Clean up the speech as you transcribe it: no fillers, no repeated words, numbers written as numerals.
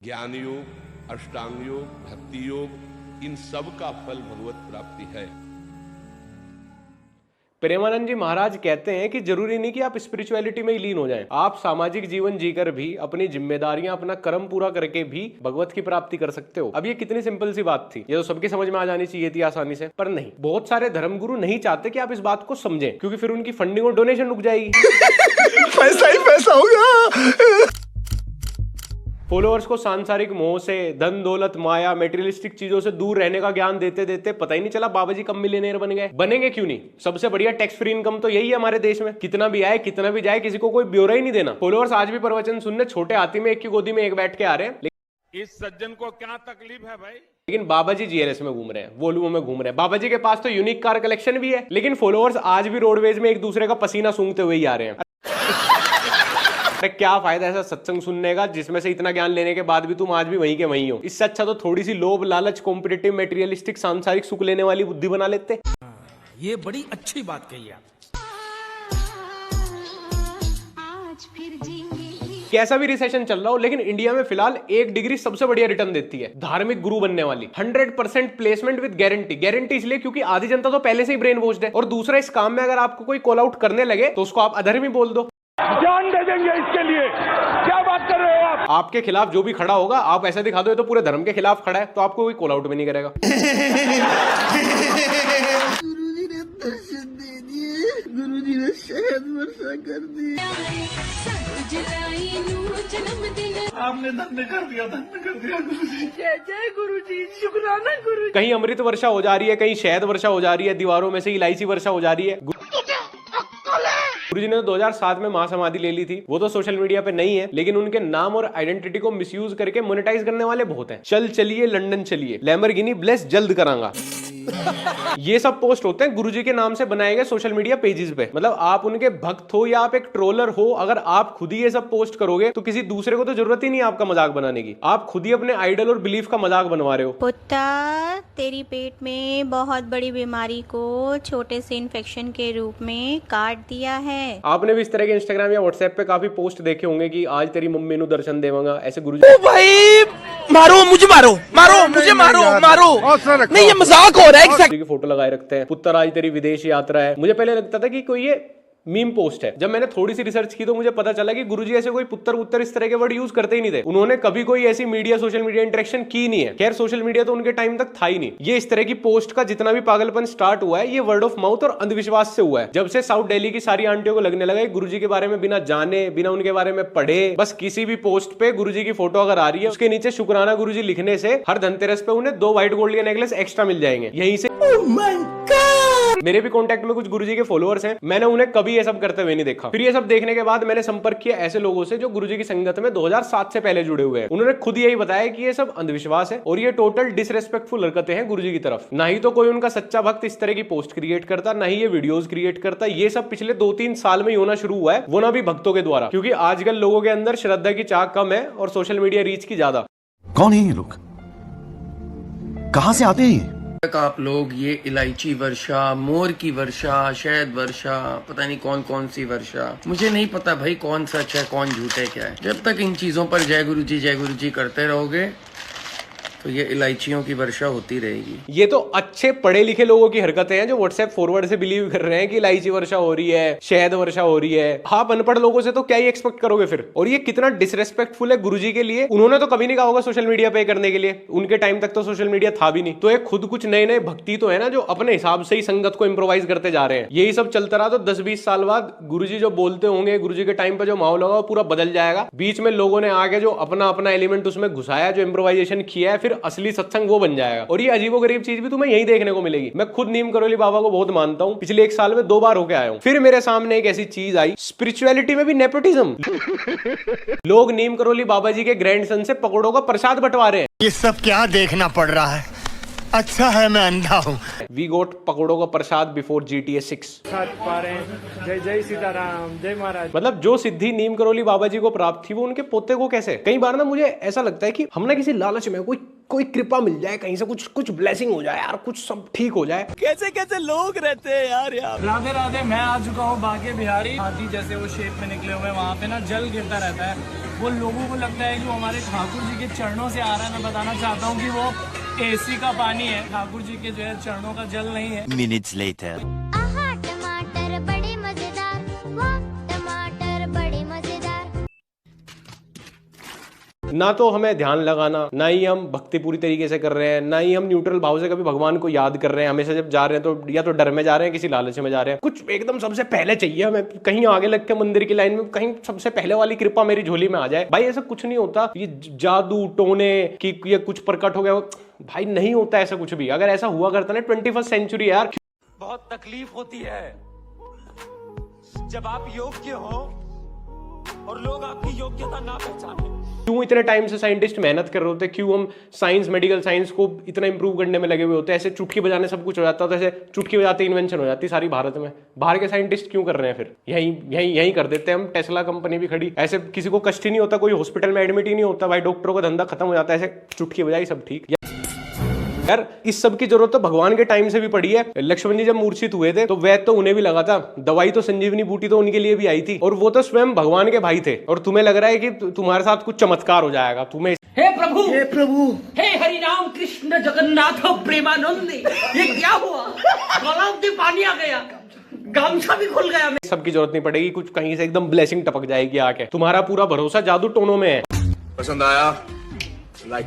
ज्ञान योग, अष्टांग योग, भक्ति योग, इन सब का फल भगवत प्राप्ति है। प्रेमानंद जी महाराज कहते हैं कि जरूरी नहीं कि आप स्पिरिचुअलिटी में ही लीन हो जाएं। आप सामाजिक जीवन जीकर भी अपनी जिम्मेदारियां, अपना कर्म पूरा करके भी भगवत की प्राप्ति कर सकते हो। अब ये कितनी सिंपल सी बात थी, ये तो सबकी समझ में आ जानी चाहिए थी आसानी से, पर नहीं। बहुत सारे धर्मगुरु नहीं चाहते कि आप इस बात को समझें, क्योंकि फिर उनकी फंडिंग और डोनेशन रुक जाएगी। पैसा ही पैसा होगा। फॉलोअर्स को सांसारिक मोह से, धन दौलत, माया, मेटेरियलिस्टिक चीजों से दूर रहने का ज्ञान देते देते पता ही नहीं चला बाबा जी कब मिलियनेयर बन गए। बनेंगे क्यों नहीं? सबसे बढ़िया टैक्स फ्री इनकम तो यही है हमारे देश में। कितना भी आए कितना भी जाए, किसी को कोई ब्यौरा ही नहीं देना। फॉलोअर्स आज भी प्रवचन सुनने छोटे हाथी में एक की गोदी में एक बैठ के आ रहे हैं। इस सज्जन को क्या तकलीफ है भाई? लेकिन बाबा जी जीएलएस में घूम रहे हैं, वोल्वो में घूम रहे हैं। बाबा जी के पास तो यूनिक कार कलेक्शन भी है, लेकिन फॉलोअर्स आज भी रोडवेज में एक दूसरे का पसीना सूंघते हुए ही आ रहे हैं। अरे क्या फायदा ऐसा सत्संग सुनने का जिसमें से इतना ज्ञान लेने के बाद भी तुम आज भी वहीं के वहीं हो। इससे अच्छा तो थोड़ी सी लोभ, लालच, कॉम्पिटिटिव, मेटेरियलिस्टिक, सांसारिक सुख लेने वाली बुद्धि बना लेते। ये बड़ी अच्छी बात कही आप। कैसा भी रिसेशन चल रहा हो, लेकिन इंडिया में फिलहाल एक डिग्री सबसे बढ़िया रिटर्न देती है, धार्मिक गुरु बनने वाली। 100% प्लेसमेंट विद गारंटी। गारंटी इसलिए क्योंकि आधी जनता तो पहले से ही ब्रेन वॉश्ड है, और दूसरा इस काम में अगर आपको कोई कॉल आउट करने लगे तो उसको आप अधर्मी बोल दो, जान दे देंगे इसके लिए। क्या बात कर रहे हो आप? आपके खिलाफ जो भी खड़ा होगा आप ऐसा दिखा दो ये तो पूरे धर्म के खिलाफ खड़ा है, तो आपको कोई कॉल आउट भी नहीं करेगा। गुरुजी ने दर्शन दे दिए, गुरुजी ने शहद वर्षा कर दी। आपने धन्य कर दिया गुरुजी। जय जय गुरुजी, शुक्राना गुरुजी। कहीं अमृत वर्षा हो जा रही है, कहीं शहद वर्षा हो जा रही है, दीवारों में से इलायची वर्षा हो जा रही है। गुरुजी ने तो 2007 में महासमाधि ले ली थी, वो तो सोशल मीडिया पे नहीं है, लेकिन उनके नाम और आइडेंटिटी को मिसयूज करके मोनेटाइज करने वाले बहुत हैं। चल चलिए लंदन चलिए, लैम्बोर्गिनी ब्लेस जल्द करांगा। ये सब पोस्ट होते हैं गुरुजी के नाम से बनाए गए सोशल मीडिया पेजेस पे। मतलब आप उनके भक्त हो या आप एक ट्रोलर हो, अगर आप खुद ही ये सब पोस्ट करोगे तो किसी दूसरे को तो जरूरत ही नहीं आपका मजाक बनाने की। आप खुद ही अपने आइडल और बिलीफ का मजाक बनवा रहे हो। पुत्र, तेरी पेट में बहुत बड़ी बीमारी को छोटे से इन्फेक्शन के रूप में काट दिया है। आपने भी इस तरह के इंस्टाग्राम या व्हाट्सएप पे काफी पोस्ट देखे होंगे कि आज तेरी मम्मी नु दर्शन देवांगा, ऐसे गुरुजी। भाई मारो मुझे, मारो मारो मुझे, मारो मारो। नहीं ये मजाक हो रहा है। की फोटो लगाए रखते हैं, पुत्र आज तेरी विदेश यात्रा है। मुझे पहले लगता था कि कोई ये मीम पोस्ट है। जब मैंने थोड़ी सी रिसर्च की तो मुझे पता चला कि गुरुजी ऐसे कोई पुत्र उत्तर इस तरह के वर्ड यूज करते ही नहीं थे। उन्होंने कभी कोई ऐसी मीडिया, सोशल मीडिया इंटरेक्शन की नहीं है। खैर सोशल मीडिया तो उनके टाइम तक था ही नहीं। ये इस तरह की पोस्ट का जितना भी पागलपन स्टार्ट हुआ है, ये वर्ड ऑफ माउथ और अंधविश्वास से हुआ है। जब से साउथ दिल्ली की सारी आंटियों को लगने लगा गुरुजी के बारे में बिना जाने, बिना उनके बारे में पढ़े, बस किसी भी पोस्ट पे गुरुजी की फोटो अगर आ रही है उसके नीचे शुक्राना गुरुजी लिखने से हर धनतेरस पे उन्हें 2 व्हाइट गोल्ड के नेकलेस एक्स्ट्रा मिल जाएंगे। यहीं से मेरे भी कांटेक्ट में कुछ गुरुजी के फॉलोअर्स हैं, मैंने उन्हें कभी ये सब करते हुए नहीं देखा। फिर ये सब देखने के बाद मैंने संपर्क किया ऐसे लोगों से जो गुरुजी की संगत में 2007 से पहले जुड़े हुए हैं। उन्होंने खुद यही बताया कि ये सब अंधविश्वास है और ये टोटल डिसरेस्पेक्टफुल हरकतें हैं गुरुजी की तरफ। ना ही तो कोई उनका सच्चा भक्त इस तरह की पोस्ट क्रिएट करता, ना ही ये वीडियोस क्रिएट करता। ये सब पिछले 2-3 साल में ही होना शुरू हुआ है, वो ना भी भक्तों के द्वारा, क्योंकि आजकल लोगों के अंदर श्रद्धा की चाह कम है और सोशल मीडिया रीच की ज्यादा। कौन है ये लोग? कहां से आते हैं? आप लोग ये इलायची वर्षा, मोर की वर्षा, शहद वर्षा, पता नहीं कौन कौन सी वर्षा, मुझे नहीं पता भाई कौन सच है कौन झूठ है क्या है। जब तक इन चीजों पर जय गुरु जी करते रहोगे तो ये इलायचियों की वर्षा होती रहेगी। ये तो अच्छे पढ़े लिखे लोगों की हरकतें हैं जो व्हाट्सएप फॉरवर्ड से बिलीव कर रहे हैं कि इलायची वर्षा हो रही है, शहद वर्षा हो रही है। आप अनपढ़ लोगों से तो क्या ही एक्सपेक्ट करोगे फिर। और ये कितना डिसरेस्पेक्टफुल है गुरुजी के लिए। उन्होंने तो कभी नहीं कहा होगा सोशल मीडिया पे करने के लिए, उनके टाइम तक तो सोशल मीडिया था भी नहीं। तो एक खुद कुछ नए नए भक्ति तो है ना जो अपने हिसाब से ही संगत को इम्प्रोवाइज करते जा रहे हैं। यही सब चलता रहा तो 10-20 साल बाद गुरुजी जो बोलते होंगे, गुरुजी के टाइम पे जो माहौल होगा वो पूरा बदल जाएगा। बीच में लोगों ने आगे जो अपना अपना एलिमेंट उसमें घुसाया, जो इम्प्रोवाइजेशन किया है, फिर असली सत्संग वो बन जाएगा। और ये अजीबोगरीब चीज भी तुम्हें यही देखने को मिलेगी। मैं खुद नीम करोली बाबा को बहुत मानता हूँ, पिछले 1 साल में 2 बार होके आया हूँ। फिर मेरे सामने एक ऐसी चीज आई, स्पिरिचुअलिटी में भी नेपोटिज्म। लोग नीम करोली बाबा जी के ग्रैंडसन से पकौड़ों का प्रसाद बंटवा रहे हैं। ये सब क्या देखना पड़ रहा है? अच्छा है मैं अंधा हूँ। वी गोट पकौड़ों का प्रसाद बिफोर GTA 6। जय जय सीताराम, जय महाराज। मतलब जो सिद्धि नीम करोली बाबा जी को प्राप्त थी वो उनके पोते को कैसे। कई बार ना मुझे ऐसा लगता है कि हम ना किसी लालच में, कोई कोई कृपा मिल जाए कहीं से, कुछ ब्लेसिंग हो जाए यार, कुछ सब ठीक हो जाए। कैसे कैसे लोग रहते हैं यार यहाँ। राधे राधे, मैं आ चुका हूँ बांके बिहारी। हाथी जैसे वो शेप में निकले हुए, वहाँ पे ना जल गिरता रहता है। वो लोगों को लगता है कि वो हमारे ठाकुर जी के चरणों से आ रहा है। मैं बताना चाहता हूँ कि वो एसी का पानी है, ठाकुर जी के जो है चरणों का जल नहीं है। Minutes later. टमाटर बड़े मजेदार, वाह टमाटर बड़े मजेदार। ना तो हमें ध्यान लगाना, ना ही हम भक्ति पूरी तरीके से कर रहे हैं, ना ही हम न्यूट्रल भाव से कभी भगवान को याद कर रहे हैं। हमेशा जब जा रहे हैं तो या तो डर में जा रहे हैं, किसी लालच में जा रहे हैं। कुछ एकदम सबसे पहले चाहिए हमें, कहीं आगे लग के मंदिर की लाइन में कहीं सबसे पहले वाली कृपा मेरी झोली में आ जाए। भाई ऐसा कुछ नहीं होता, ये जादू टोने की ये कुछ प्रकट हो गया, भाई नहीं होता ऐसा कुछ भी। अगर ऐसा हुआ करता ना 21st सेंचुरी यार। बहुत तकलीफ होती है जब आप योग्य हो और लोग आपकी योग्यता ना पहचाने। क्यों इतने टाइम से साइंटिस्ट मेहनत कर रहे होते, क्यों हम साइंस मेडिकल साइंस को इतना इंप्रूव करने में लगे हुए होते। ऐसे चुटकी बजाने सब कुछ हो जाता है, तो ऐसे चुटकी बजाते इन्वेंशन हो जाती सारी भारत में। बाहर के साइंटिस्ट क्यों कर रहे हैं फिर? यही कर देते हैं हम। टेस्ला कंपनी भी खड़ी, ऐसे किसी को कष्ट ही नहीं होता, कोई हॉस्पिटल में एडमिट ही नहीं होता भाई, डॉक्टरों का धंधा खत्म हो जाता है, ऐसे चुटकी बजाई सब ठीक। यार इस सब की जरूरत तो भगवान के टाइम से भी पड़ी है। लक्ष्मण जी जब मूर्छित हुए थे तो वैद तो उन्हें भी लगा था, दवाई तो संजीवनी बूटी तो उनके लिए भी आई थी, और वो तो स्वयं भगवान के भाई थे। और तुम्हें लग रहा है कि तुम्हारे साथ कुछ चमत्कार हो जाएगा तुम्हें। हे प्रभु, हे प्रभु, हे हरि राम कृष्ण जगन्नाथ प्रेमानंद, ये क्या हुआ? गलाव में पानी आ गया, गामछा भी खुल गया। सबकी जरूरत नहीं पड़ेगी, कुछ कहीं से एकदम ब्लेसिंग टपक जाएगी आके। तुम्हारा पूरा भरोसा जादू टोनों में है। पसंद आया? लाइक